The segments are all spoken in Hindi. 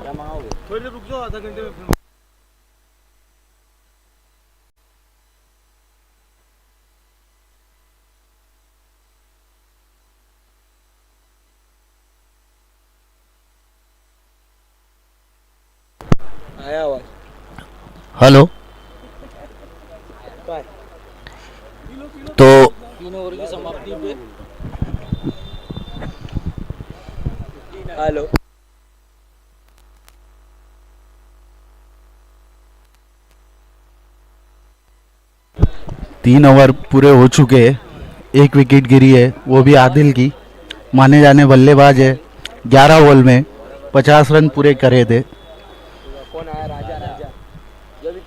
थोड़ी देर रुक जाओ, आधा घंटे में फिर आया आवाज। हेलो। तो 3 ओवर की समाप्ति पे हेलो। तीन ओवर पूरे हो चुके हैं, एक विकेट गिरी है, वो भी आदिल की। माने जाने बल्लेबाज है, 11 बॉल में 50 रन पूरे करे थे। कौन आया? राजा। राजा जो भी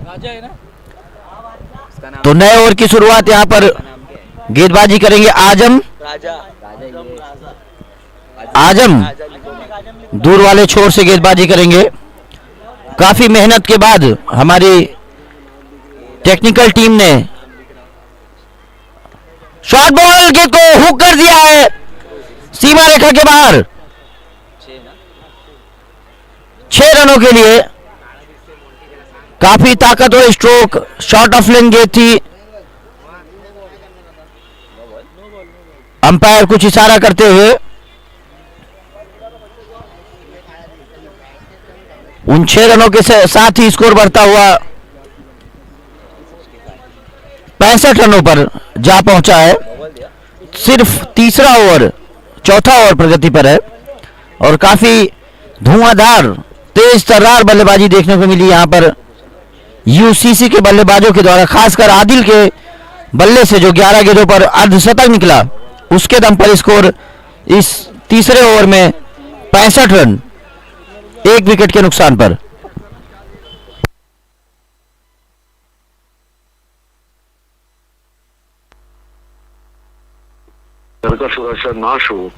राजा है ना। तो नए ओवर की शुरुआत यहाँ पर गेंदबाजी करेंगे आजम। राजा आजम दूर वाले छोर से गेंदबाजी करेंगे। काफी मेहनत के बाद हमारी टेक्निकल टीम ने शॉर्ट बॉल गेंद को हुक कर दिया है सीमा रेखा के बाहर। 6 रनों के लिए काफी ताकतवर स्ट्रोक, शॉर्ट ऑफ लेन गेंद थी। अंपायर कुछ इशारा करते हुए उन 6 रनों के साथ ही स्कोर बढ़ता हुआ 65 रनों पर जा पहुंचा है। सिर्फ तीसरा ओवर, चौथा ओवर प्रगति पर है और काफी धुआंधार तेज तर्रार बल्लेबाजी देखने को मिली यहां पर यूसीसी के बल्लेबाजों के द्वारा, खासकर आदिल के बल्ले से जो 11 गेंदों पर अर्धशतक निकला, उसके दम पर स्कोर इस तीसरे ओवर में 65 रन, 1 विकेट के नुकसान पर। घर का सुरक्षा नाश हो।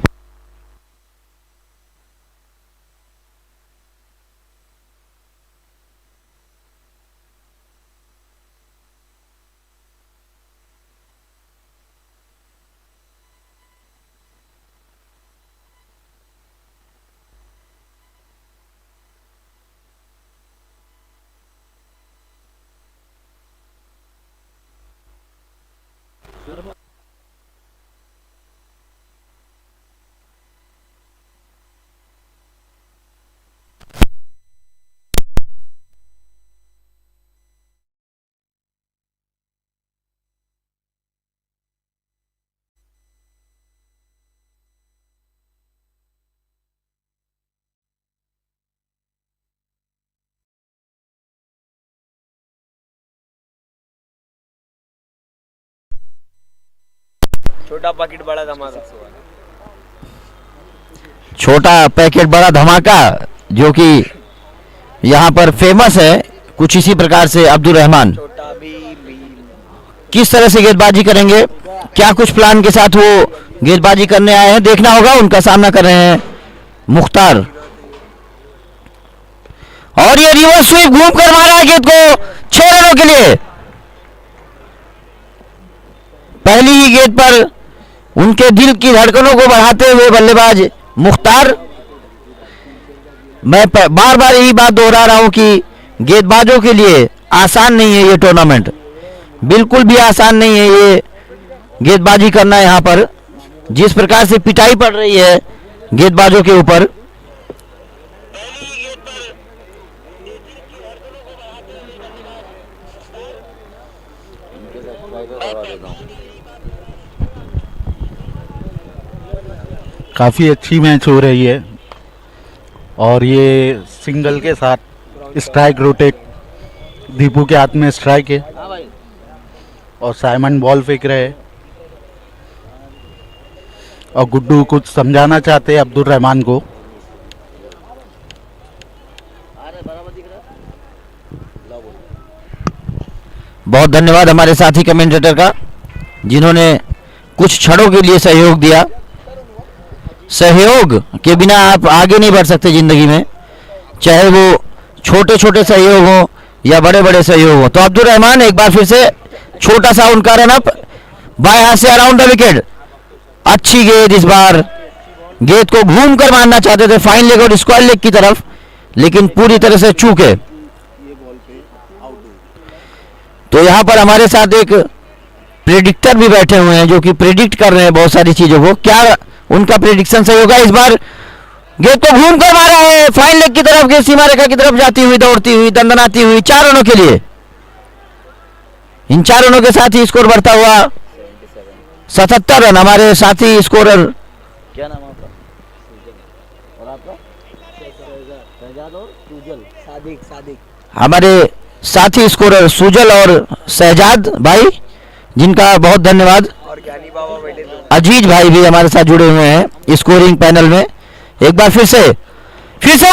छोटा पैकेट बड़ा धमाका। छोटा पैकेट बड़ा धमाका जो कि यहां पर फेमस है, कुछ इसी प्रकार से अब्दुल रहमान छोटा भी किस तरह से गेंदबाजी करेंगे, क्या कुछ प्लान के साथ वो गेंदबाजी करने आए हैं, देखना होगा। उनका सामना कर रहे हैं मुख्तार और ये रिवर्स स्वीप घूम कर मारा गेंद को 6 रनों के लिए। पहली ही गेंद पर उनके दिल की धड़कनों को बढ़ाते हुए बल्लेबाज मुख्तार। मैं बार बार यही बात दोहरा रहा हूं कि गेंदबाजों के लिए आसान नहीं है ये टूर्नामेंट, बिल्कुल भी आसान नहीं है ये गेंदबाजी करना। यहां पर जिस प्रकार से पिटाई पड़ रही है गेंदबाजों के ऊपर, काफ़ी अच्छी मैच हो रही है और ये सिंगल के साथ स्ट्राइक रोटेट, दीपू के हाथ में स्ट्राइक है और साइमन बॉल फेंक रहे हैं और गुड्डू कुछ समझाना चाहते हैं अब्दुल रहमान को। बहुत धन्यवाद हमारे साथी कमेंटेटर का, जिन्होंने कुछ क्षणों के लिए सहयोग दिया। सहयोग के बिना आप आगे नहीं बढ़ सकते जिंदगी में, चाहे वो छोटे छोटे सहयोग हो या बड़े बड़े सहयोग हो। तो अब्दुल रहमान एक बार फिर से छोटा सा उनका रन अप बाएं हाथ से अराउंड द विकेट, अच्छी गेंद इस बार गेंद को घूम कर मारना चाहते थे फाइन लेग और स्क्वायर लेग की तरफ, लेकिन पूरी तरह से चूके। तो यहां पर हमारे साथ एक प्रेडिक्टर भी बैठे हुए हैं जो कि प्रेडिक्ट कर रहे हैं बहुत सारी चीजों को। क्या उनका प्रेडिक्शन सही होगा? इस बार गेंद को घूम कर मारा है फाइन लेग की तरफ, गेंद सीमा रेखा की तरफ जाती हुई, दौड़ती हुई, दंदनाती हुई 4 रनों के लिए। इन 4 रनों के साथ ही स्कोर बढ़ता हुआ 77 रन। हमारे साथी स्कोरर, क्या नाम आपका और आपका? शहजाद और सुजल। सादिक हमारे साथी स्कोरर सुजल और शहजाद भाई, जिनका बहुत धन्यवाद। और ज्ञानी बाबा बैठे थे। अजीज भाई भी हमारे साथ जुड़े हुए हैं स्कोरिंग पैनल में। एक बार फिर से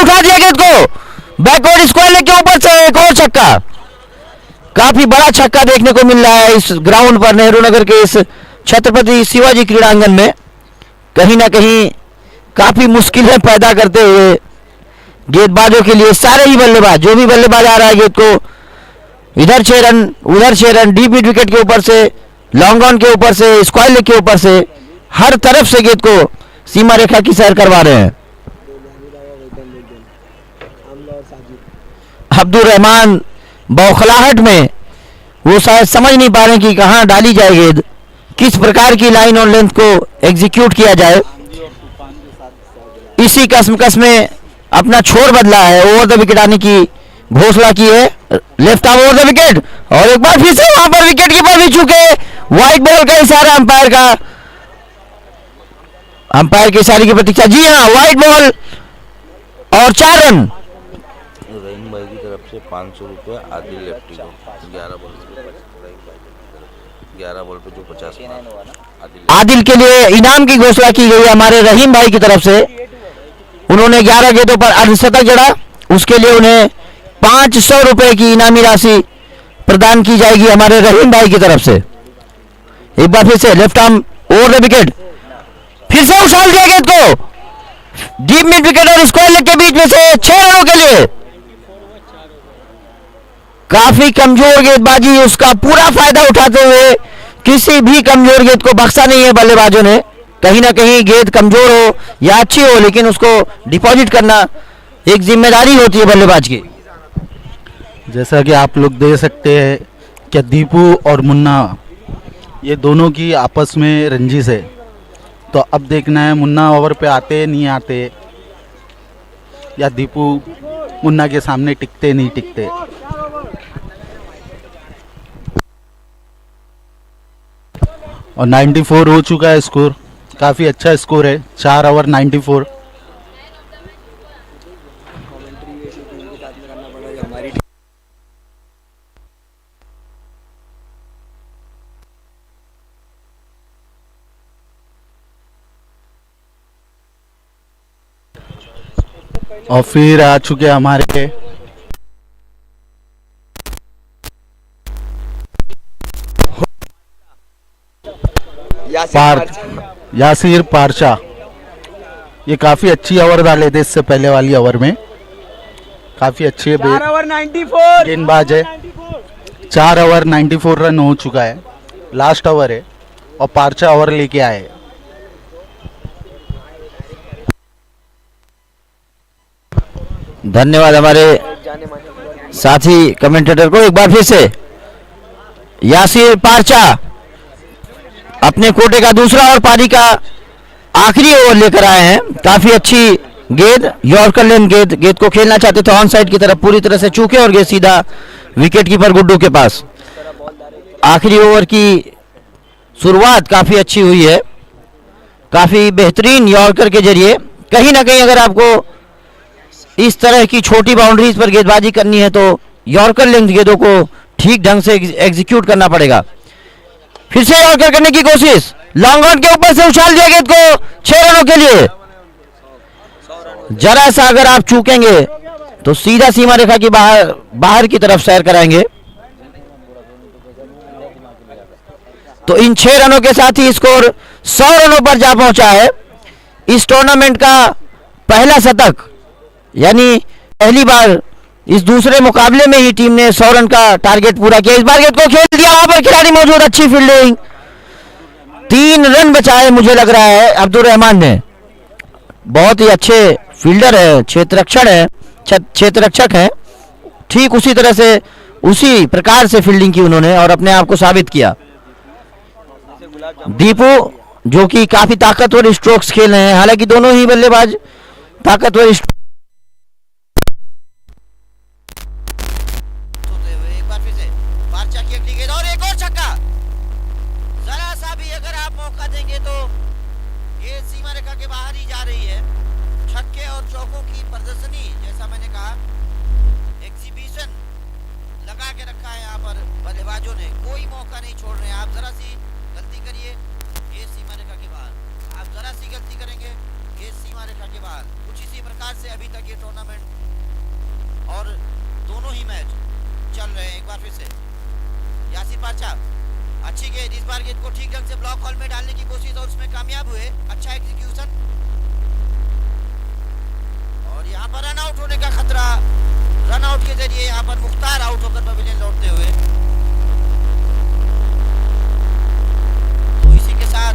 उठा दिया गेंद को बैकवर्ड स्क्वायर लेग के ऊपर से एक और छक्का। काफी बड़ा छक्का देखने को मिल रहा है इस ग्राउंड पर, नेहरू नगर के इस छत्रपति शिवाजी क्रीड़ांगन में। कहीं ना कहीं काफी मुश्किलें पैदा करते हुए गेंदबाजों के लिए सारे ही बल्लेबाज, जो भी बल्लेबाज आ रहा है गेंद को इधर 6 रन उधर 6 रन, डीप मिड विकेट के ऊपर से, लॉन्ग ऑन के ऊपर से, स्क्वायर लेग के ऊपर से, हर तरफ से गेंद को सीमा रेखा की सैर करवा रहे हैं। अब्दुल रहमान बौखलाहट में वो शायद समझ नहीं पा रहे कि कहां डाली जाए गेंद, किस प्रकार की लाइन और लेंथ को एग्जीक्यूट किया जाए। इसी कसमकस में अपना छोर बदला है, ओवर द विकेट आने की घोषणा की है, left arm over the wicket. और एक बार फिर से वहां पर विकेट कीपर भी चुके, व्हाइट बॉल का इशारा अंपायर का, अंपायर के इशारे की प्रतीक्षा। जी हाँ, व्हाइट बॉल और 4 रन। रहीम भाई की तरफ से 500 रुपये आदिल लेफ्टी को 11 बॉल पे जो 50 आदिल के लिए इनाम की घोषणा की गई हमारे रहीम भाई की तरफ से। उन्होंने 11 गेंदों पर अर्धशतक जड़ा, उसके लिए उन्हें 500 रुपए की इनामी राशि प्रदान की जाएगी हमारे रहीम भाई की तरफ से। एक बार फिर से left arm over the wicket, फिर से उछाल दिया गेंद को डीप मिड विकेट और स्क्वायर लेग के बीच में से 6 रनों के लिए। काफी कमजोर गेंदबाजी, उसका पूरा फायदा उठाते हुए किसी भी कमजोर गेंद को बख्शा नहीं है बल्लेबाजों ने। कहीं ना कहीं गेंद कमजोर हो या अच्छी हो, लेकिन उसको डिपॉजिट करना एक जिम्मेदारी होती है बल्लेबाज की। जैसा कि आप लोग देख सकते हैं कि दीपू और मुन्ना ये दोनों की आपस में रंजिश है। तो अब देखना है मुन्ना ओवर पे आते नहीं आते, या दीपू मुन्ना के सामने टिकते नहीं टिकते। और 94 हो चुका है स्कोर, काफ़ी अच्छा स्कोर है, 4 ओवर 94। और फिर आ चुके हमारे यासिर पारचा। ये काफी अच्छी ओवर डाले थे इससे पहले वाली ओवर में, काफी अच्छे गेंदबाज है। 4 ओवर 94 रन हो चुका है, लास्ट ओवर है और पारचा ओवर लेके आए। धन्यवाद हमारे साथी कमेंटेटर को। एक बार फिर से यासिर पारचा अपने कोटे का दूसरा और पारी का आखिरी ओवर लेकर आए हैं। काफी अच्छी गेंद, यॉर्कर लेन गेंद को खेलना चाहते थे ऑन साइड की तरफ, पूरी तरह से चूके और गेंद सीधा विकेट कीपर गुड्डू के पास। आखिरी ओवर की शुरुआत काफी अच्छी हुई है, काफी बेहतरीन यॉर्कर के जरिए। कहीं ना कहीं अगर आपको इस तरह की छोटी बाउंड्रीज पर गेंदबाजी करनी है तो यॉर्कर लेंथ गेंदों को ठीक ढंग से एग्जीक्यूट करना पड़ेगा। फिर से यॉर्कर करने की कोशिश, लॉन्ग ऑन के ऊपर से उछाल दिया गेंद को 6 रनों के लिए। जरा सा अगर आप चूकेंगे तो सीधा सीमा रेखा की बाहर की तरफ सैर कराएंगे। तो इन 6 रनों के साथ ही स्कोर 100 रनों पर जा पहुंचा है। इस टूर्नामेंट का पहला शतक, यानी पहली बार इस दूसरे मुकाबले में ही टीम ने 100 रन का टारगेट पूरा किया। इस बार गेंद को खेल दिया, वहां पर खिलाड़ी मौजूद, अच्छी फील्डिंग, 3 रन बचाए मुझे लग रहा है अब्दुल रहमान ने। बहुत ही अच्छे फील्डर है, क्षेत्र रक्षक है। ठीक उसी तरह से उसी प्रकार से फील्डिंग की उन्होंने और अपने आप को साबित किया। दीपू जो कि काफी ताकतवर स्ट्रोक्स खेल रहे हैं, हालांकि दोनों ही बल्लेबाज ताकतवर होते हुए एक बार फिर से बारचा की अगली गेंद और एक और छक्का। जरा सा भी अगर आप मौका देंगे तो ये सीमा रेखा के बाहर ही जा रही है। छक्के और चौकों की प्रदर्शनी, जैसा मैंने कहा, एग्जीबिशन लगा के रखा है यहाँ पर बल्लेबाजों ने। कोई मौका नहीं छोड़ रहे हैं। आप जरा सी गलती करिए, ये सीमा रेखा के बाहर। आप जरा सी गलती करेंगे, ये सीमा रेखा के बाहर। कुछ इसी प्रकार से अभी तक ये टूर्नामेंट और दोनों ही मैच चल रहे हैं। एक बार फिर से यासिर पाचा, अच्छी गेंद, इस बार गेंद को ठीक ढंग से ब्लॉक हॉल में डालने की कोशिश और उसमें कामयाब हुए। अच्छा एग्जीक्यूशन और यहाँ पर रन आउट होने का खतरा। रन आउट के जरिए यहाँ पर मुख्तार आउट होकर पवेलियन लौटते हुए। तो इसी के साथ,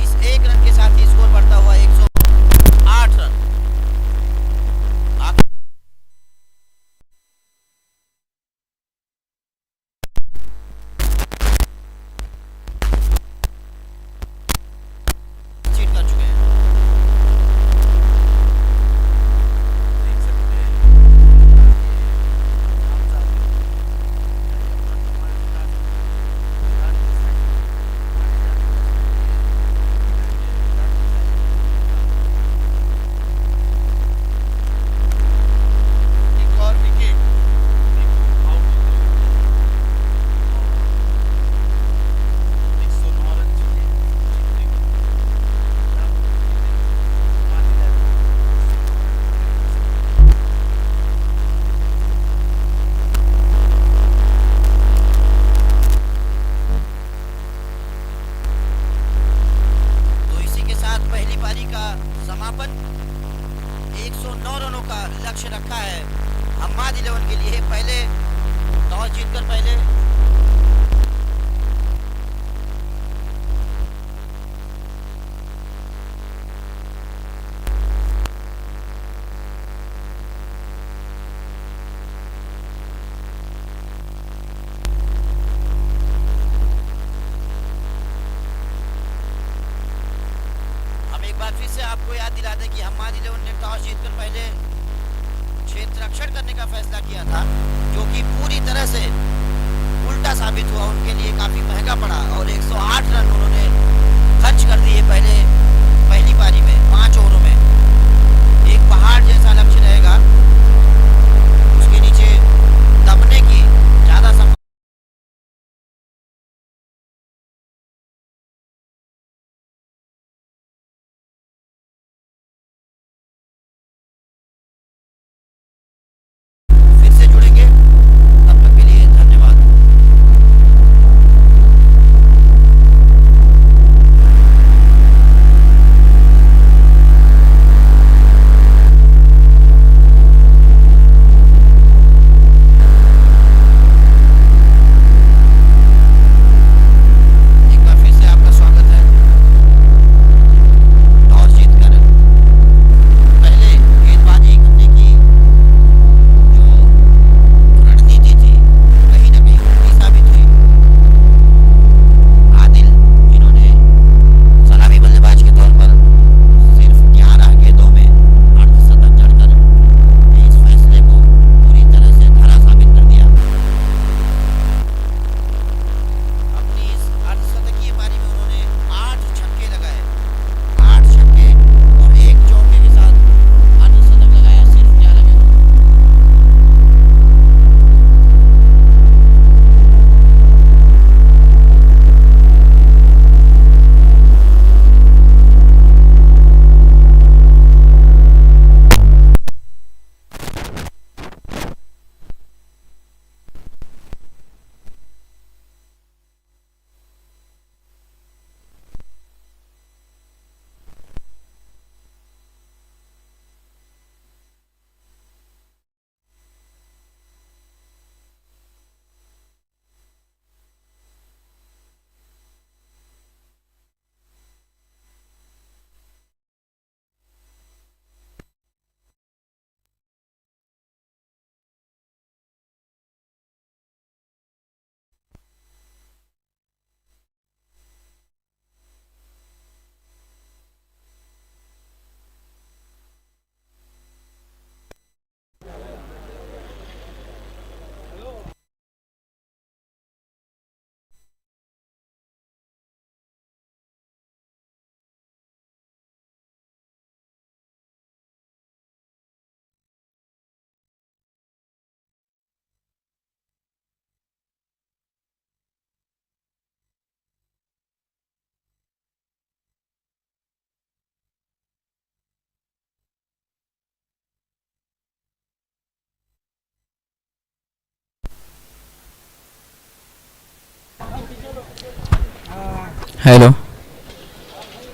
इस एक रन के साथ ही स्कोर बढ़ता हुआ 108 रन। चीट कर चुके हैं। एक और विकेट। तो इसी के साथ पहली पारी का समापन। 109 रनों का लक्ष्य रखा है हम्माद 11 के लिए। पहले टॉस जीतकर पहले हम एक बार फिर से आपको याद दिला दें कि हम्माद 11 ने टॉस जीतकर पहले क्षेत्र रक्षण करने का फैसला किया था, जो कि पूरी तरह से उल्टा साबित हुआ। उनके लिए काफी महंगा पड़ा और 108 रन उन्होंने खर्च कर दिए पहली पारी में 5 ओवरों में। एक पहाड़ जैसा लक्ष्य रहेगा, उसके नीचे दबने की ज्यादा संभावना। फिर से जुड़ेंगे, तब तक के लिए धन्यवाद। हेलो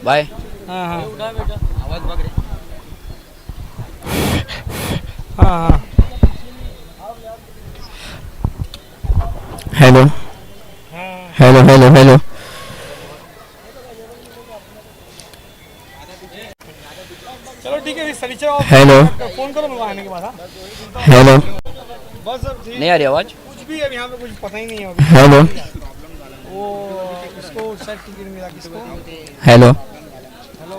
बाय हाँ हाँ आवाज भाग रही हाँ हाँ हेलो हेलो हेलो हेलो चलो ठीक है सनीचर और हेलो फोन करो मैं आने के बाद हाँ हेलो बस अब ठीक नहीं आ रही आवाज कुछ भी है यहाँ पे कुछ पता ही नहीं है अभी हेलो वो इसको सेट टिकट मिला किसको हेलो हेलो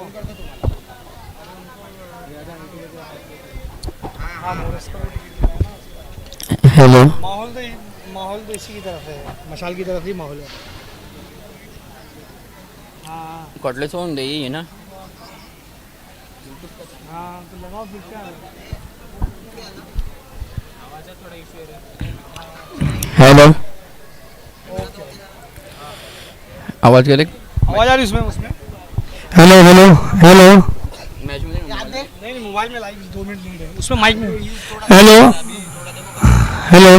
हाँ मोरस का हेलो माहौल तो इसी की तरफ है मशाल की तरफ ही माहौल है हाँ कटलेस होन दे ये ना हाँ तो लगाओ फिर क्या है हेलो आवाज क्या आवाज आ रही उसमें उसमें हेलो हेलो हेलो मैच में नहीं मोबाइल में लाइव 2 मिनट नहीं रहे उसमें माइक में हेलो हेलो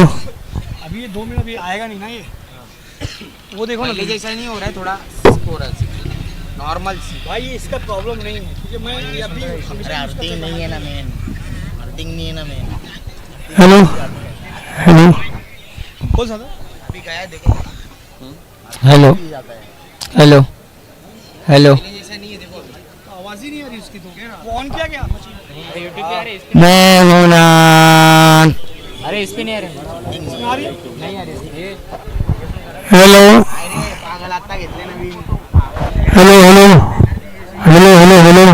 अभी ये 2 मिनट अभी आएगा नहीं ना ये वो देखो ना जैसा नहीं हो रहा है थोड़ा हो रहा है नॉर्मल सी भाई ये इसका प्रॉब्लम नहीं है क्योंकि मैं ये अभी अर्थिंग नहीं है ना मेन अर्थिंग नहीं है ना मेन हेलो हेलो बोल सकते अभी गया देखो हेलो हेलो हेलो आवाज ही नहीं आ रही उसकी तो वो ऑन किया क्या मैं हूं नान अरे इस पे नहीं आ रहा इसमें आ रही है हेलो पागल आता घेतले ना me hello hello hello hello hello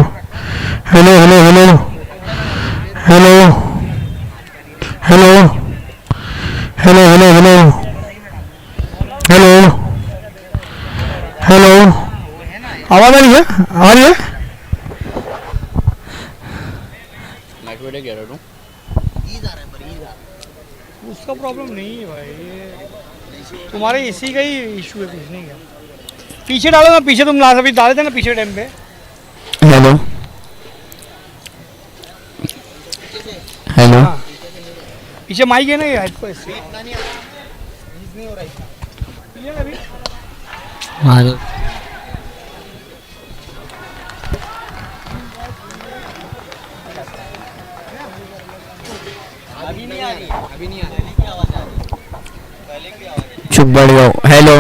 hello hello hello hello hello hello hello hello hello आवाज आ रही है आ रही है माइक पे कह रहा हूं उसका प्रॉब्लम नहीं है भाई ये तुम्हारे इसी का ही इशू है कुछ नहीं है पीछे डालो ना पीछे तुम लास्ट अभी डाले थे ना पीछे टाइम पे हेलो हेलो पीछे माइक है ना ये हेड पर इससे नहीं हो रहा है क्लियर है अभी अभी नहीं आ रही अभी नहीं आ रही चुप बैठ जाओ हेलो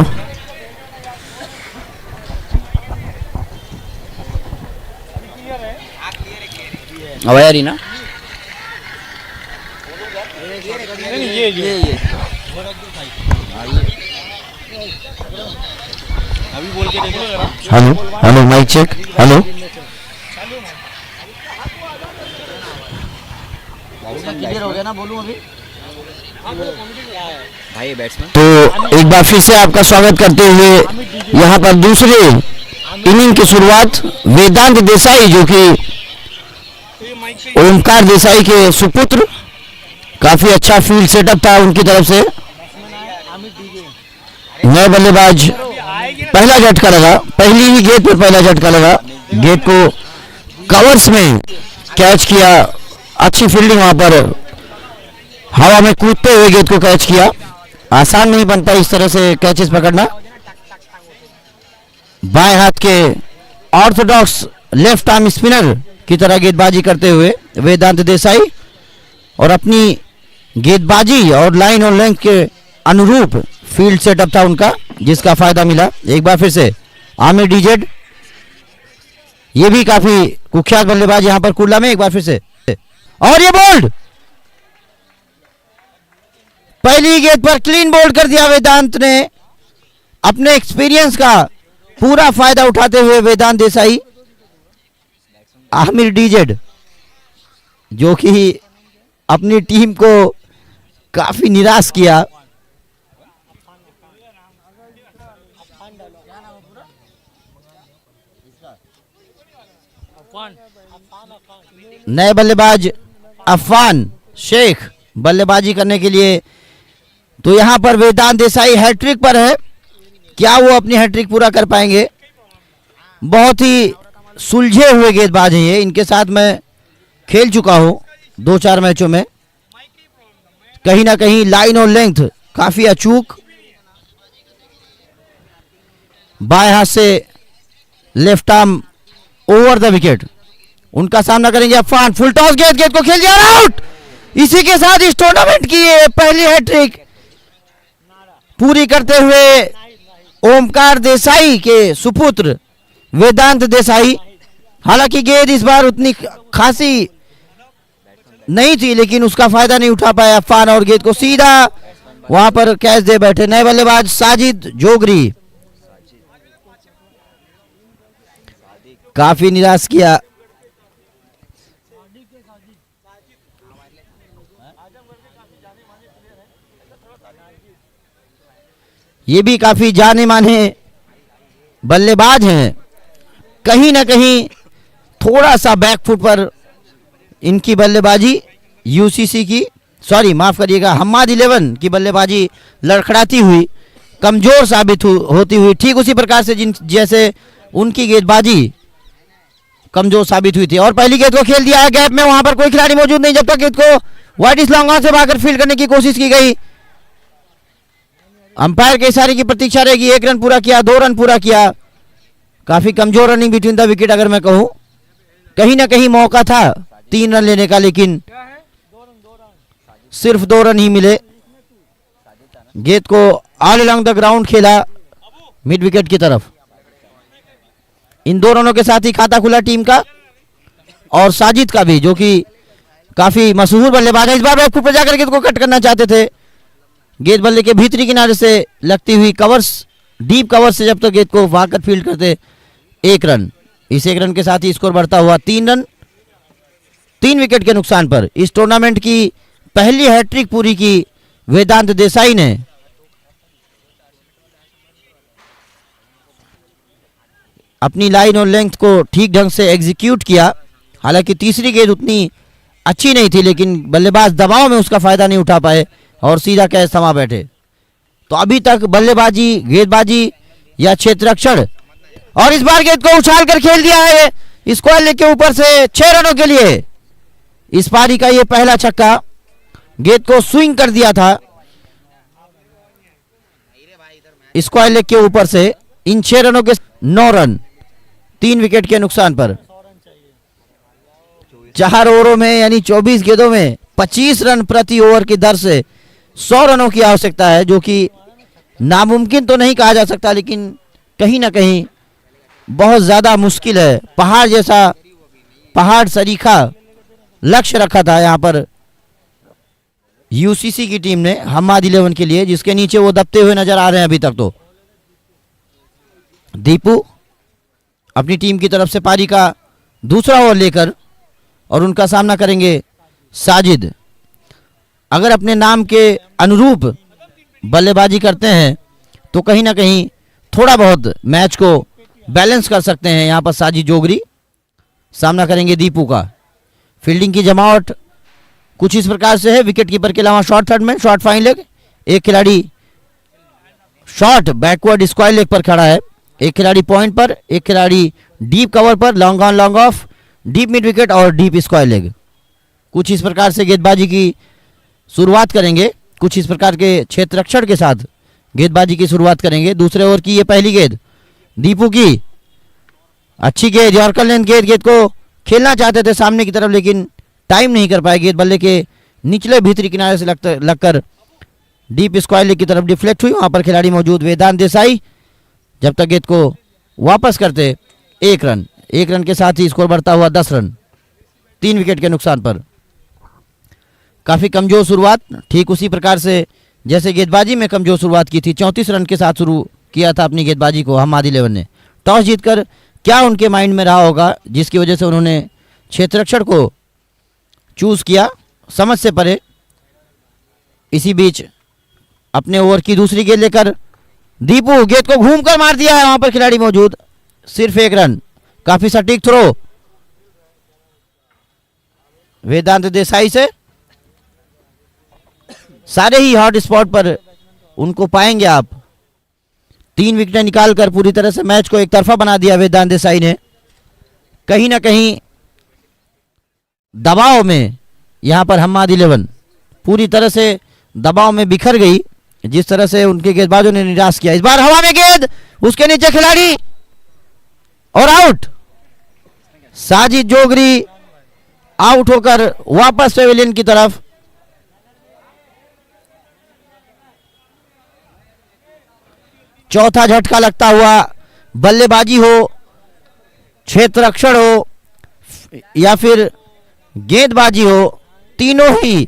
आवाज आ रही ना नहीं ये अभी बोल के देखो जरा hello hello mike check hello clear हो गया ना बोलूं अभी भाई बैट्समैन तो एक बार फिर से आपका स्वागत करते हुए यहाँ पर दूसरे इनिंग की शुरुआत वेदांत देसाई जो कि ओमकार देसाई के सुपुत्र काफी अच्छा फील्ड सेटअप था उनकी तरफ से नए बल्लेबाज पहला झटका लगा पहली ही गेंद पर पहला झटका लगा गेंद को कवर्स में कैच किया अच्छी फील्डिंग वहां पर हवा में कूदते हुए गेंद को कैच किया आसान नहीं बनता इस तरह से कैचेस पकड़ना बाएं हाथ के ऑर्थोडॉक्स लेफ्ट आर्म स्पिनर की तरह गेंदबाजी करते हुए वेदांत देसाई और अपनी गेंदबाजी और लाइन और लेंथ के अनुरूप फील्ड सेटअप था उनका जिसका फायदा मिला एक बार फिर से आमिर डीजेड ये भी काफी कुख्यात बल्लेबाज यहां पर कुल्ला में एक बार फिर से और ये बोल्ड पहली गेंद पर क्लीन बोल्ड कर दिया वेदांत ने अपने एक्सपीरियंस का पूरा फायदा उठाते हुए वेदांत देसाई आमिर डीजेड जो कि अपनी टीम को काफी निराश किया नए बल्लेबाज अफान शेख बल्लेबाजी करने के लिए तो यहां पर वेदांत देसाई हैट्रिक पर है क्या वो अपनी हैट्रिक पूरा कर पाएंगे बहुत ही सुलझे हुए गेंदबाज हैं ये इनके साथ मैं खेल चुका हूं 2-4 मैचों में कहीं ना कहीं लाइन और लेंथ काफी अचूक बाएं हाथ से left arm over the wicket, उनका सामना करेंगे अफान। फुल टॉस गेंद, गेंद को खेल दिया आउट। इसी के साथ इस टूर्नामेंट की ये पहली हैट्रिक पूरी करते हुए ओमकार देसाई के सुपुत्र वेदांत देसाई। हालांकि गेंद इस बार उतनी खासी नहीं थी, लेकिन उसका फायदा नहीं उठा पाया अफान और गेंद को सीधा वहां पर कैच दे बैठे नए बल्लेबाज साजिद जोगरी। काफी निराश किया। ये भी काफी जाने माने बल्लेबाज हैं, कहीं ना कहीं थोड़ा सा बैकफुट पर इनकी बल्लेबाजी यूसीसी की, सॉरी माफ करिएगा, हम्माद 11 की बल्लेबाजी लड़खड़ाती हुई, कमजोर साबित होती हुई, ठीक उसी प्रकार से जैसे उनकी गेंदबाजी कमजोर साबित हुई थी। और पहली गेंद को खेल दिया है गैप में, वहां पर कोई खिलाड़ी मौजूद नहीं, जब तक गेंद को वाइड इस लॉन्ग ऑन से भागकर फील्ड करने की कोशिश की गई। अंपायर के इशारे की प्रतीक्षा रहेगी। 1 रन पूरा किया, 2 रन पूरा किया। काफी कमजोर रनिंग बिटवीन द विकेट अगर मैं कहूं, कहीं ना कहीं मौका था 3 रन लेने का, लेकिन सिर्फ 2 रन ही मिले। गेंद को ऑल अलोंग द ग्राउंड खेला मिड विकेट की तरफ। इन 2 रनों के साथ ही खाता खुला टीम का और साजिद का भी, जो कि काफी मशहूर बल्लेबाज है। इस बार बैकफुट पर जाकर गेंद को कट करना चाहते थे, गेंद बल्ले के भीतरी किनारे से लगती हुई कवर्स, डीप कवर से जब तक गेंद को भागकर फील्ड करते 1 रन। इस 1 रन के साथ ही स्कोर बढ़ता हुआ 3 रन 3 विकेट के नुकसान पर। इस टूर्नामेंट की पहली हैट्रिक पूरी की वेदांत देसाई ने। अपनी लाइन और लेंथ को ठीक ढंग से एग्जीक्यूट किया। हालांकि तीसरी गेंद उतनी अच्छी नहीं थी, लेकिन बल्लेबाज दबाव में उसका फायदा नहीं उठा पाए और सीधा कैच थमा बैठे। तो अभी तक बल्लेबाजी, गेंदबाजी या क्षेत्ररक्षण, और इस बार गेंद को उछाल कर खेल दिया है स्क्वायर लेग के ऊपर से 6 रनों के लिए। इस पारी का ये पहला छक्का, गेंद को स्विंग कर दिया था स्क्वायर लेग के ऊपर से। इन 6 रनों के 9 रन 3 विकेट के नुकसान पर। 4 ओवरों में यानी 24 गेंदों में 25 रन प्रति ओवर की दर से 100 रनों की आवश्यकता है, जो कि नामुमकिन तो नहीं कहा जा सकता, लेकिन कहीं ना कहीं बहुत ज्यादा मुश्किल है। पहाड़ जैसा, पहाड़ सरीखा लक्ष्य रखा था यहाँ पर यूसीसी की टीम ने हम्माद 11 के लिए, जिसके नीचे वो दबते हुए नजर आ रहे हैं अभी तक। तो दीपू अपनी टीम की तरफ से पारी का दूसरा ओवर लेकर, और उनका सामना करेंगे साजिद। अगर अपने नाम के अनुरूप बल्लेबाजी करते हैं तो कहीं ना कहीं थोड़ा बहुत मैच को बैलेंस कर सकते हैं। यहाँ पर साजिद जोगरी सामना करेंगे दीपू का। फील्डिंग की जमावट कुछ इस प्रकार से है, विकेट कीपर के अलावा short third man, short fine leg, एक खिलाड़ी शॉर्ट बैकवर्ड स्क्वायर लेग पर खड़ा है, एक खिलाड़ी पॉइंट पर, एक खिलाड़ी डीप कवर पर, long on long off, deep mid wicket और डीप स्क्वायर लेग। कुछ इस प्रकार से गेंदबाजी की शुरुआत करेंगे, कुछ इस प्रकार के क्षेत्ररक्षण के साथ गेंदबाजी की शुरुआत करेंगे। दूसरे ओवर की ये पहली गेंद दीपू की, अच्छी गेंद, यॉर्कर लेंथ गेंद, गेंद को खेलना चाहते थे सामने की तरफ, लेकिन टाइम नहीं कर पाए। गेंद बल्ले के निचले भीतरी किनारे से लगकर डीप स्क्वायर लेग की तरफ डिफ्लेक्ट हुई। वहां पर खिलाड़ी मौजूद वेदांत देसाई जब तक गेंद को वापस करते 1 रन। 1 रन के साथ ही स्कोर बढ़ता हुआ 10 रन 3 विकेट के नुकसान पर। काफी कमजोर शुरुआत, ठीक उसी प्रकार से जैसे गेंदबाजी में कमजोर शुरुआत की थी। 34 रन के साथ शुरू किया था अपनी गेंदबाजी को हम्माद 11 ने। टॉस जीतकर क्या उनके माइंड में रहा होगा जिसकी वजह से उन्होंने क्षेत्ररक्षण को चूज किया, समझ से परे। इसी बीच अपने ओवर की दूसरी गेंद लेकर दीपू गेंद को घूमकर मार दिया है, वहां पर खिलाड़ी मौजूद, सिर्फ 1 रन। काफी सटीक थ्रो वेदांत देसाई से, सारे ही हॉट स्पॉट पर उनको पाएंगे आप। 3 विकेट निकालकर पूरी तरह से मैच को एक तरफा बना दिया वेदांत देसाई ने। कहीं ना कहीं दबाव में यहां पर हम्माद 11 पूरी तरह से दबाव में बिखर गई जिस तरह से उनके गेंदबाजों ने निराश किया। इस बार हवा में गेंद, उसके नीचे खिलाड़ी और आउट। साजिद जोगरी आउट होकर वापस पेविलियन की तरफ। चौथा झटका लगता हुआ, बल्लेबाजी हो, क्षेत्र रक्षण हो या फिर गेंदबाजी हो, तीनों ही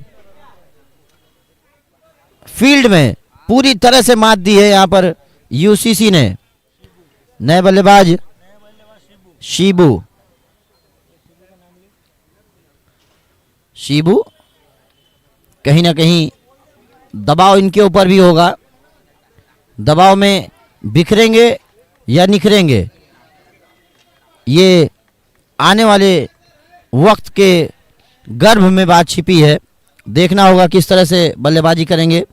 फील्ड में पूरी तरह से मात दी है यहां पर यूसीसी ने। नए बल्लेबाज शिबू कहीं ना कहीं दबाव इनके ऊपर भी होगा। दबाव में बिखरेंगे या निखरेंगे, ये आने वाले वक्त के गर्भ में बात छिपी है। देखना होगा किस तरह से बल्लेबाजी करेंगे।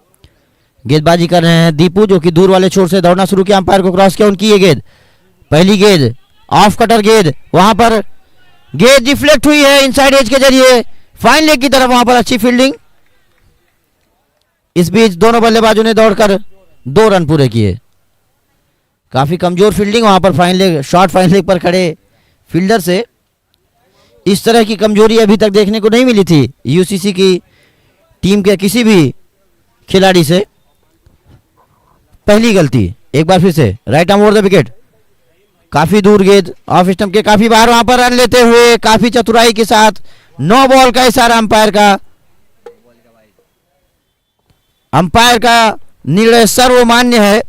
गेंदबाजी कर रहे हैं दीपू, जो कि दूर वाले छोर से दौड़ना शुरू किया, अंपायर को क्रॉस किया। उनकी ये गेंद, पहली गेंद ऑफ कटर गेंद, वहां पर गेंद रिफ्लेक्ट हुई है इनसाइड एज के जरिए फाइन लेग की तरफ। वहां पर अच्छी फील्डिंग। इस बीच दोनों बल्लेबाजों ने दौड़कर 2 रन पूरे किए। काफी कमजोर फील्डिंग वहां पर fine leg, short fine leg पर खड़े फील्डर से। इस तरह की कमजोरी अभी तक देखने को नहीं मिली थी यूसीसी की टीम के किसी भी खिलाड़ी से। पहली गलती, एक बार फिर से right arm over the wicket, काफी दूर गेंद, ऑफ स्टंप के काफी बाहर, वहां पर रन लेते हुए काफी चतुराई के साथ 9 बॉल का इशारा अंपायर का। अंपायर का निर्णय सर्वमान्य है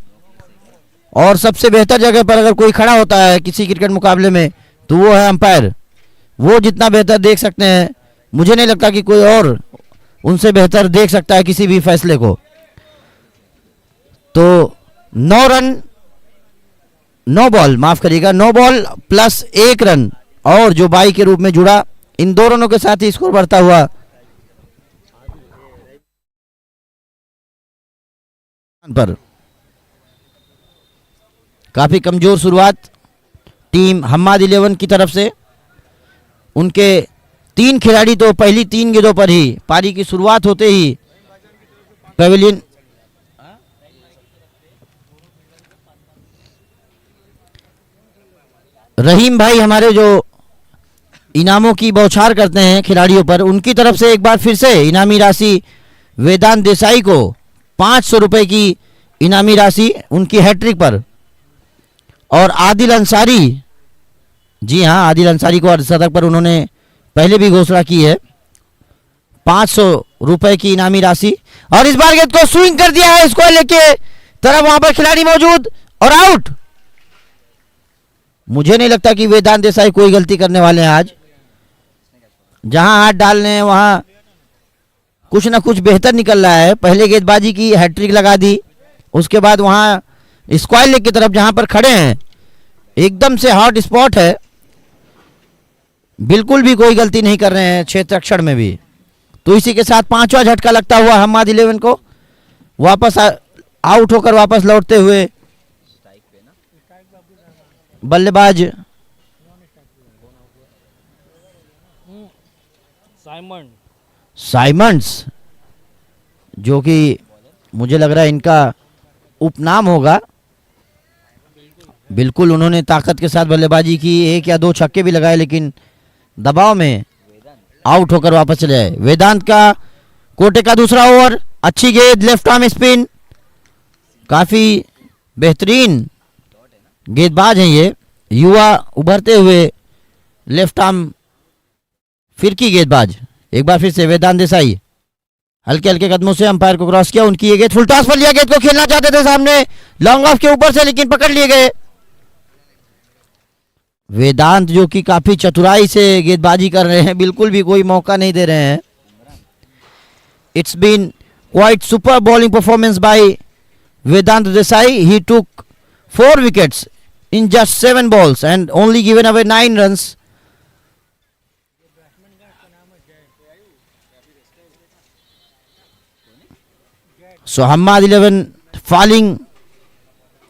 और सबसे बेहतर जगह पर अगर कोई खड़ा होता है किसी क्रिकेट मुकाबले में तो वो है अंपायर। वो जितना बेहतर देख सकते हैं, मुझे नहीं लगता कि कोई और उनसे बेहतर देख सकता है किसी भी फैसले को। तो 9 रन, 9 बॉल, माफ करिएगा, 9 बॉल प्लस 1 रन और जो बाई के रूप में जुड़ा, इन 2 रनों के साथ ही स्कोर बढ़ता हुआ पर। काफी कमजोर शुरुआत टीम हम्माद 11 की तरफ से। उनके 3 खिलाड़ी तो पहली 3 गेंदों पर ही, पारी की शुरुआत होते ही पेविलियन रहीम भाई हमारे जो इनामों की बौछार करते हैं खिलाड़ियों पर, उनकी तरफ से एक बार फिर से इनामी राशि वेदांत देसाई को 500 रुपए की इनामी राशि उनकी हैट्रिक पर। और आदिल अंसारी, जी हाँ, आदिल अंसारी को अर्धशतक पर उन्होंने पहले भी घोषणा की है, 500 रुपए की इनामी राशि। और इस बार गेंद को स्विंग कर दिया है इसको लेके तरफ, वहां पर खिलाड़ी मौजूद और आउट। मुझे नहीं लगता कि वेदांत देसाई कोई गलती करने वाले हैं आज। जहां हाथ डालने हैं वहां कुछ ना कुछ बेहतर निकल रहा है। पहले गेंदबाजी की हैट्रिक लगा दी, उसके बाद वहां स्क्वायर लेग की तरफ जहां पर खड़े हैं एकदम से हॉट स्पॉट है, बिल्कुल भी कोई गलती नहीं कर रहे हैं क्षेत्र रक्षण में भी। तो इसी के साथ 5वां झटका लगता हुआ हम्माद 11 को, वापस आउट होकर वापस लौटते हुए बल्लेबाज साइमंड्स, जो कि मुझे लग रहा है इनका उपनाम होगा। बिल्कुल उन्होंने ताकत के साथ बल्लेबाजी की, 1 या 2 छक्के भी लगाए, लेकिन दबाव में आउट होकर वापस चले आए। वेदांत का कोटे का दूसरा ओवर, अच्छी गेंद, लेफ्ट आर्म स्पिन, काफी बेहतरीन गेंदबाज हैं ये, युवा उभरते हुए लेफ्ट आर्म फिरकी गेंदबाज। एक बार फिर से वेदांत देसाई हल्के हल्के कदमों से अंपायर को क्रॉस किया, उनकी ये गेंद फुल टॉस पर लिया, गेंद को खेलना चाहते थे सामने लॉन्ग ऑफ के ऊपर से, लेकिन पकड़ लिए गए। वेदांत जो कि काफी चतुराई से गेंदबाजी कर रहे हैं, बिल्कुल भी कोई मौका नहीं दे रहे हैं। It's been quite super bowling performance by Vedant Desai. He took 4 wickets in just 7 balls and only given away 9 runs. So Hemmad 11 falling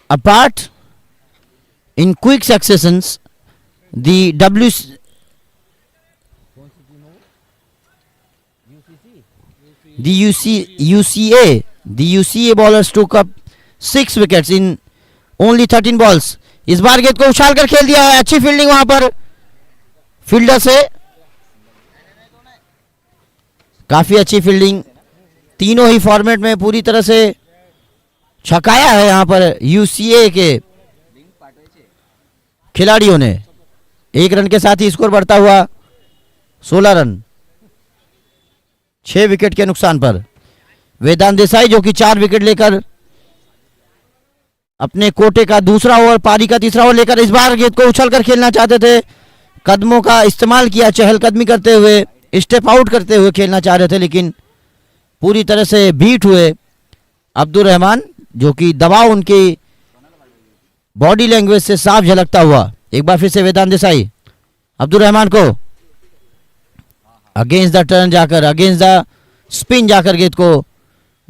apart in quick successions. The UCA The UCA bowlers took up 6 wickets in only 13 balls. इस बार गेंद को उछाल कर खेल दिया है, अच्छी फील्डिंग वहां पर फील्डर से, काफी अच्छी फील्डिंग, तीनों ही फॉर्मेट में पूरी तरह से छकाया है यहां पर यूसीए के खिलाड़ियों ने। 1 रन के साथ ही स्कोर बढ़ता हुआ 16 रन 6 विकेट के नुकसान पर। वेदांत देसाई जो कि 4 विकेट लेकर अपने कोटे का दूसरा ओवर, पारी का तीसरा ओवर लेकर इस बार गेंद को उछलकर खेलना चाहते थे, कदमों का इस्तेमाल किया, चहलकदमी करते हुए, स्टेप आउट करते हुए खेलना चाह रहे थे, लेकिन पूरी तरह से बीट हुए अब्दुल रहमान, जो कि दबाव उनकी बॉडी लैंग्वेज से साफ झलकता हुआ। एक बार फिर से वेदांत देसाई अब्दुल रहमान को अगेंस्ट द टर्न जाकर, अगेंस्ट द स्पिन जाकर गेंद को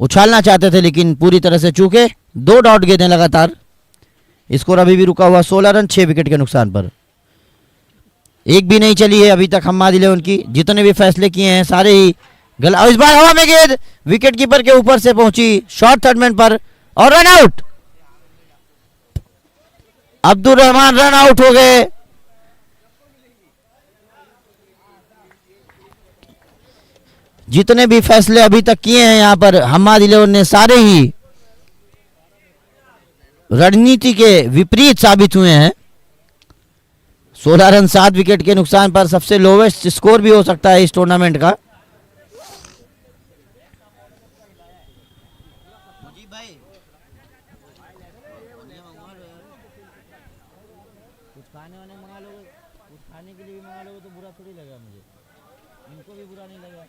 उछालना चाहते थे, लेकिन पूरी तरह से चूके 2 डॉट गेंदें लगातार। स्कोर अभी भी रुका हुआ 16 रन 6 विकेट के नुकसान पर। एक भी नहीं चली है अभी तक हम्माद 11 की, जितने भी फैसले किए हैं सारे ही गलत। और इस बार हवा में गेंद विकेट कीपर के ऊपर से पहुंची शॉर्ट थर्ड मैन पर और run out. Abdul Rahman run out हो गए। जितने भी फैसले अभी तक किए हैं यहां पर हम्माद 11 ने, सारे ही रणनीति के विपरीत साबित हुए हैं। 16 रन 7 विकेट के नुकसान पर सबसे लोवेस्ट स्कोर भी हो सकता है इस टूर्नामेंट का। कुछ खाने वाने मंगा लोगे, कुछ खाने के लिए भी मंगा लोगे तो बुरा थोड़ी लगेगा मुझे, इनको भी बुरा नहीं लगेगा,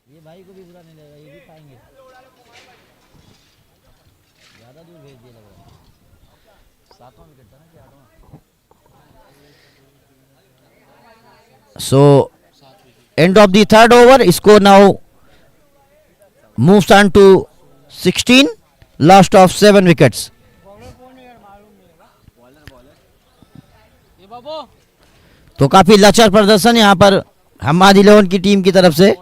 ये भाई को भी बुरा नहीं लगेगा, ये भी खाएंगे। ज़्यादा दूर भेज दिया लग रहा है। 7वां विकेट था ना कि 8वां? So end of the third over, score now moves on to 16, lost of 7 wickets. तो काफी लचर प्रदर्शन यहां पर हम्माद 11 की टीम की तरफ से।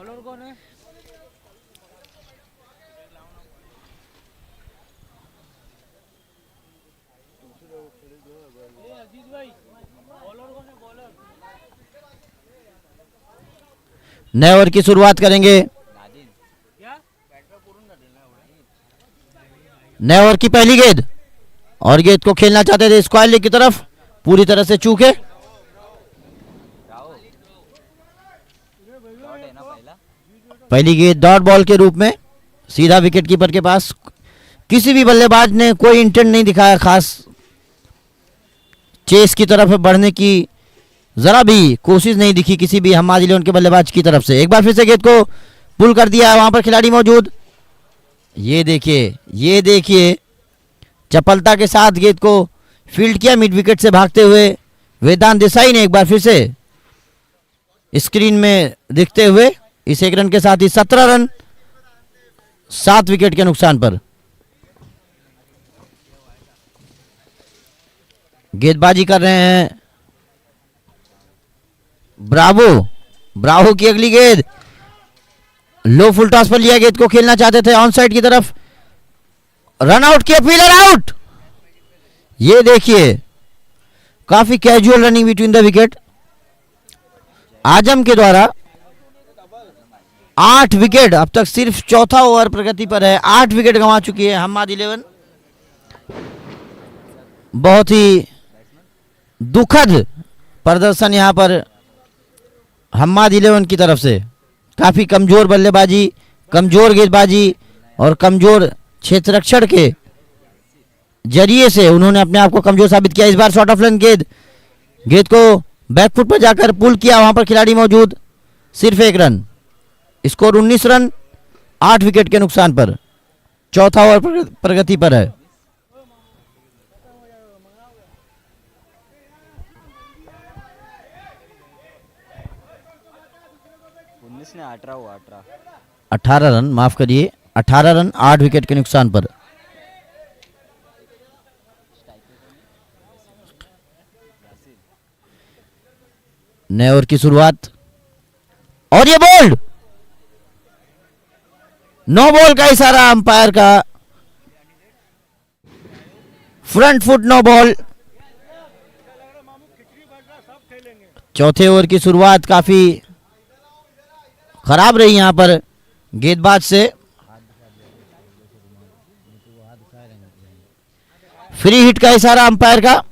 नए ओवर की शुरुआत करेंगे। नए ओवर की पहली गेंद, और गेंद को खेलना चाहते थे स्क्वायर लेग की तरफ, पूरी तरह से चूके। पहली गेंद डॉट बॉल के रूप में सीधा विकेट कीपर के पास। किसी भी बल्लेबाज ने कोई इंटेंट नहीं दिखाया खास चेस की तरफ बढ़ने की, जरा भी कोशिश नहीं दिखी किसी भी हम्माद 11 के बल्लेबाज की तरफ से। एक बार फिर से गेंद को पुल कर दिया, वहां पर खिलाड़ी मौजूद। ये देखिए चपलता के साथ गेंद को फील्ड किया मिड विकेट से भागते हुए वेदांत देसाई ने। एक बार फिर से स्क्रीन में दिखते हुए इस 1 रन के साथ ही 17 रन 7 विकेट के नुकसान पर। गेंदबाजी कर रहे हैं ब्रावो की अगली गेंद लो फुल टॉस पर लिया, गेंद को खेलना चाहते थे ऑन साइड की तरफ, रन आउट किया, फील्डर आउट। ये देखिए काफी casual running between the wicket. Azam के द्वारा 8 विकेट, अब तक सिर्फ चौथा ओवर प्रगति पर है, 8 विकेट गंवा चुकी है हम्माद 11। बहुत ही दुखद प्रदर्शन यहां पर हम्माद 11 की तरफ से। काफी कमजोर बल्लेबाजी, कमजोर गेंदबाजी और कमजोर क्षेत्ररक्षण के जरिए से उन्होंने अपने आप को कमजोर साबित किया। इस बार शॉर्ट ऑफ लेंथ गेंद को बैकफुट पर जाकर पुल किया, वहां पर खिलाड़ी मौजूद, सिर्फ 1 रन। स्कोर 19 रन 8 विकेट के नुकसान पर। चौथा ओवर प्रगति पर है। ने 18 रन, माफ करिए 18 रन 8 विकेट के नुकसान पर। नए ओवर की शुरुआत और ये बोल्ड नो बॉल का इशारा अंपायर का, फ्रंट फुट नो बॉल। चौथे ओवर की शुरुआत काफी खराब रही यहां पर गेंदबाज से। फ्री हिट का इशारा अंपायर का।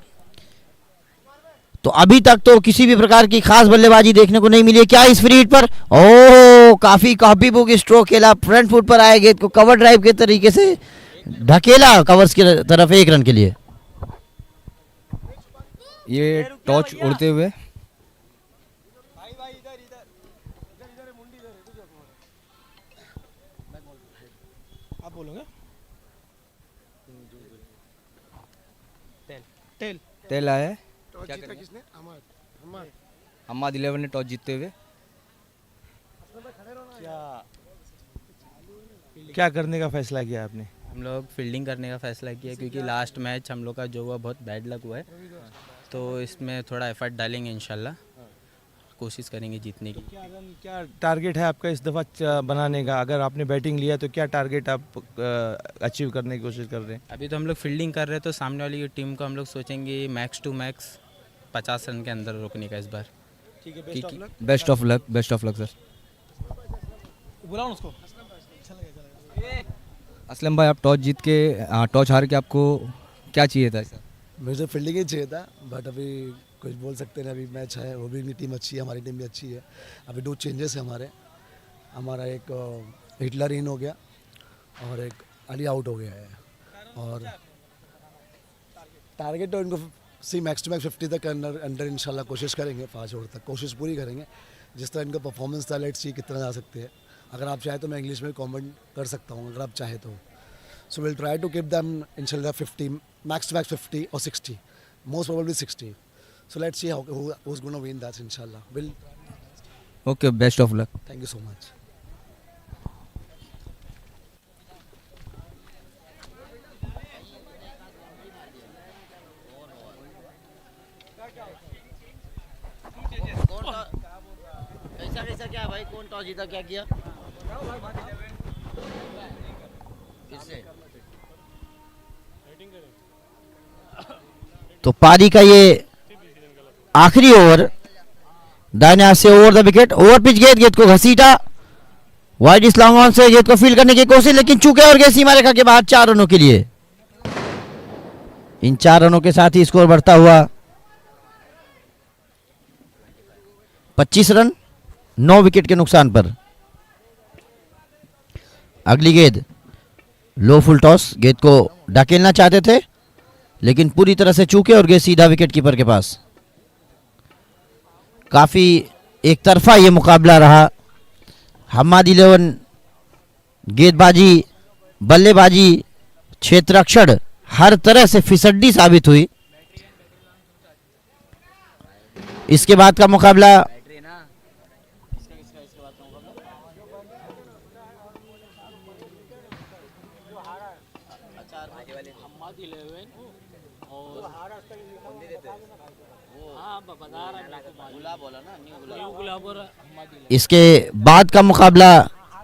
तो अभी तक तो किसी भी प्रकार की खास बल्लेबाजी देखने को नहीं मिली है। क्या इस फ्री हिट पर ओह काफी कॉपी बुक स्ट्रोक खेला, फ्रंट फुट पर आए गेंद को कवर ड्राइव के तरीके से ढकेला कवर्स की तरफ 1 रन के लिए। ये टॉर्च उड़ते हुए आप बोलोगे टेल टेल आया है। क्या किसने? अहमद 11 ने टॉस जीतते हुए क्या करने का फैसला किया आपने? हम लोग फील्डिंग करने का फैसला किया क्योंकि लास्ट मैच हम लोग का जो हुआ बहुत बैड लक हुआ है, तो इसमें थोड़ा एफर्ट डालेंगे, इंशाल्लाह कोशिश करेंगे जीतने की। क्या टारगेट है आपका इस दफ़ा बनाने का? अगर आपने बैटिंग लिया तो क्या टारगेट आप अचीव करने की कोशिश कर रहे हैं? अभी तो हम लोग फील्डिंग कर रहे हैं, तो सामने वाली टीम को हम लोग सोचेंगे मैक्स टू मैक्स 50 रन के अंदर रोकने का इस बार। ठीक है, best of luck. Best of luck, best of luck sir. बुलाओ उसको। असलम भाई, आप टॉस जीत के टॉस हार के आपको क्या चाहिए था सर? मुझे फील्डिंग ही चाहिए था, बट अभी कुछ बोल सकते हैं। अभी मैच है, वो भी इनकी टीम अच्छी है, हमारी टीम भी अच्छी है। अभी 2 चेंजेस है हमारा एक हिटलर इन हो गया और एक अली आउट हो गया है। और टारगेट तो इनको मैक्स टू मैक्स 50 तक अंडर इंशाल्लाह कोशिश करेंगे, 5 ओवर तक कोशिश पूरी करेंगे। जिस तरह इनका परफॉर्मेंस था, लेट्स सी कितना जा सकते हैं। अगर आप चाहे तो मैं इंग्लिश में कमेंट कर सकता हूँ, अगर आप चाहे तो। So will try to keep them इंशाल्लाह 50, मैक्स टू मैक्स 50 और 60, most probably 60. So let's see who's going to win that, inshallah. Okay, best of luck. Thank you so much. कैसा क्या भाई, कौन टॉस जीता, क्या किया? तो पारी का ये आखिरी ओवर, दाहिने हाथ से over the wicket, over pitch गेंद को घसीटा, वाइड स्लॉन्ग ऑन से गेंद को फील्ड करने की कोशिश, लेकिन चूके और गेंद सीमा रेखा के बाहर 4 रनों के लिए। इन 4 रनों के साथ ही स्कोर बढ़ता हुआ 25 रन 9 विकेट के नुकसान पर। अगली गेंद लो फुल टॉस, गेंद को ढकेलना चाहते थे लेकिन पूरी तरह से चूके और गेंद सीधा विकेट कीपर के पास। काफी एक तरफा ये मुकाबला रहा। हम्माद 11 गेंदबाजी, बल्लेबाजी, क्षेत्ररक्षण हर तरह से फिसड्डी साबित हुई। इसके बाद का मुकाबला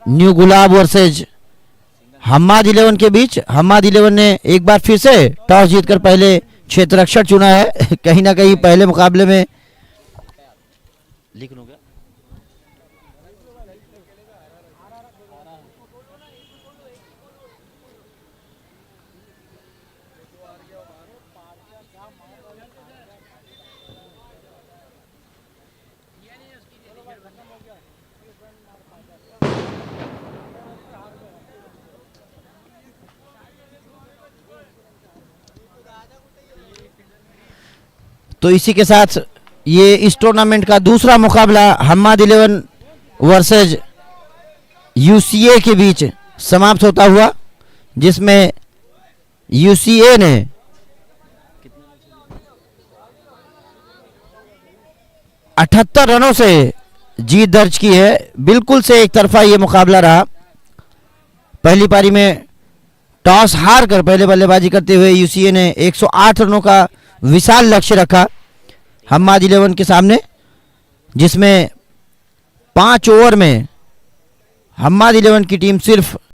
न्यू गुलाब वर्सेज हम्माद 11 के बीच। हम्माद 11 ने एक बार फिर से टॉस जीतकर पहले क्षेत्ररक्षण चुना है। कहीं ना कहीं पहले मुकाबले में लिख लूंगा। तो इसी के साथ ये इस टूर्नामेंट का दूसरा मुकाबला हम्माद 11 वर्सेज यूसीए के बीच समाप्त होता हुआ, जिसमें यूसीए ने 78 रनों से जीत दर्ज की है। बिल्कुल से एक तरफा ये मुकाबला रहा। पहली पारी में टॉस हार कर पहले बल्लेबाजी करते हुए यूसीए ने 108 रनों का विशाल लक्ष्य रखा हम्माद 11 के सामने, जिसमें 5 ओवर में हम्माद 11 की टीम सिर्फ